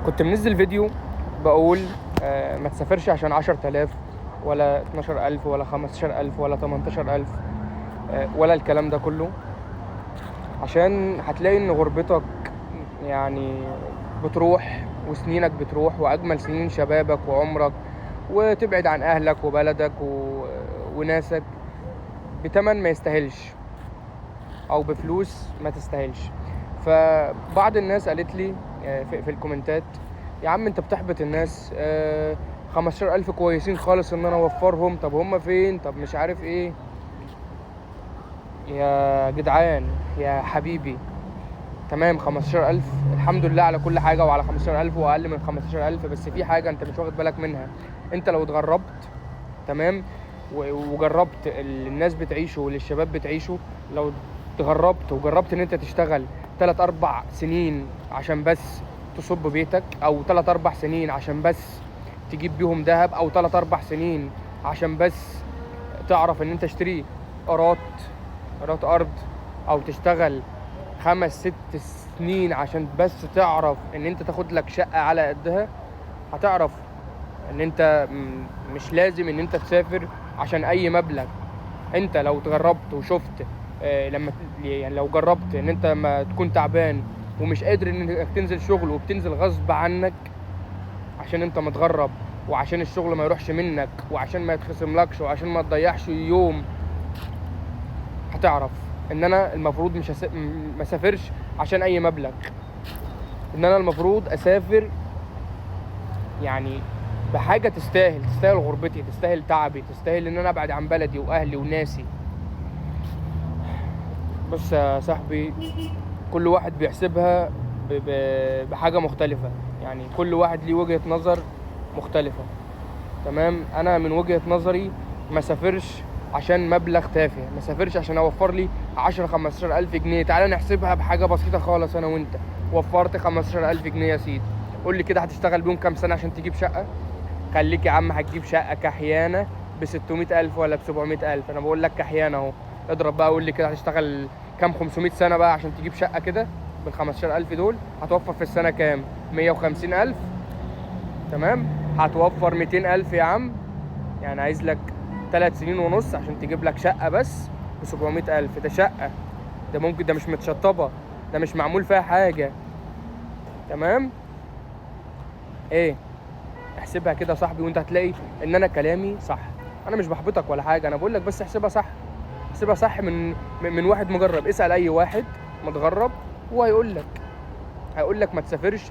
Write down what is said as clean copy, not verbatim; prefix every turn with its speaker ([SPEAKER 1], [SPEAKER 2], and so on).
[SPEAKER 1] كنت منزل فيديو بقول ما تسافرش عشان 10,000 ولا 12,000 ولا 15,000 ولا 18,000 ولا الكلام ده كله، عشان هتلاقي ان غربتك يعني بتروح وسنينك بتروح، واجمل سنين شبابك وعمرك، وتبعد عن اهلك وبلدك وناسك بتمن ما يستاهلش او بفلوس ما تستاهلش. فبعض الناس قالت لي في الكومنتات: يا عم انت بتحبط الناس، 15,000 كويسين خالص ان انا اوفرهم، طب هم فين؟ طب مش عارف ايه. يا جدعان يا حبيبي، تمام 15,000 الحمد لله على كل حاجة، وعلى 15,000 وأقل من 15,000، بس في حاجة أنت مش واخد بالك منها. أنت لو اتغربت تمام وجربت اللي الناس بتعيشه واللي الشباب بتعيشه، لو اتغربت وجربت إن أنت تشتغل 3-4 سنين عشان بس تصب بيتك، أو 3-4 سنين عشان بس تجيب بيهم دهب، أو 3-4 سنين عشان بس تعرف إن أنت تشتري قرات أرض، أو تشتغل 5-6 سنين عشان بس تعرف ان انت تاخد لك شقة على قدها، هتعرف ان انت مش لازم ان انت تسافر عشان اي مبلغ. انت لو تجربت وشفت، لما يعني لو جربت ان انت ما تكون تعبان ومش قادر انك تنزل شغل، وبتنزل غصب عنك عشان انت متغرب، وعشان الشغل ما يروحش منك، وعشان ما يتخصملكش، وعشان ما تضيعش يوم، هتعرف ان انا المفروض مش ما اسافرش عشان اي مبلغ. ان انا المفروض اسافر يعني بحاجه تستاهل غربتي، تستاهل تعبي، تستاهل ان انا ابعد عن بلدي واهلي وناسي. بص يا صاحبي، كل واحد بيحسبها بحاجه مختلفه، يعني كل واحد ليه وجهه نظر مختلفه. تمام، انا من وجهه نظري ما سافرش عشان مبلغ تافه، ما سافرش عشان اوفر لي 10-15 الف جنيه. تعالى نحسبها بحاجه بسيطه خالص. انا وانت وفرت 15 الف جنيه يا سيدي، قول لي كده هتشتغل بيهم كام سنه عشان تجيب شقه؟ خليك يا عم هتجيب شقه كحيانه ب 600 الف ولا ب 700 الف، انا بقول لك كحيانه اهو. اضرب بقى، قول لي كده هتشتغل كام 500 سنه بقى عشان تجيب شقه كده بال 15 الف دول؟ هتوفر في السنه كام؟ 150 الف. تمام، هتوفر 200 الف يا عم، يعني عايز لك 3 سنين ونص عشان تجيب لك شقة بس ب 700 ألف. ده شقة، ده ممكن ده مش متشطبة، ده مش معمول فيها حاجة. تمام، ايه؟ احسبها كده يا صاحبي وانت هتلاقي ان انا كلامي صح. انا مش بحبطك ولا حاجة، انا بقول لك بس احسبها صح. احسبها صح من واحد مجرب. اسأل اي واحد متغرب وهيقول لك ما تسافرش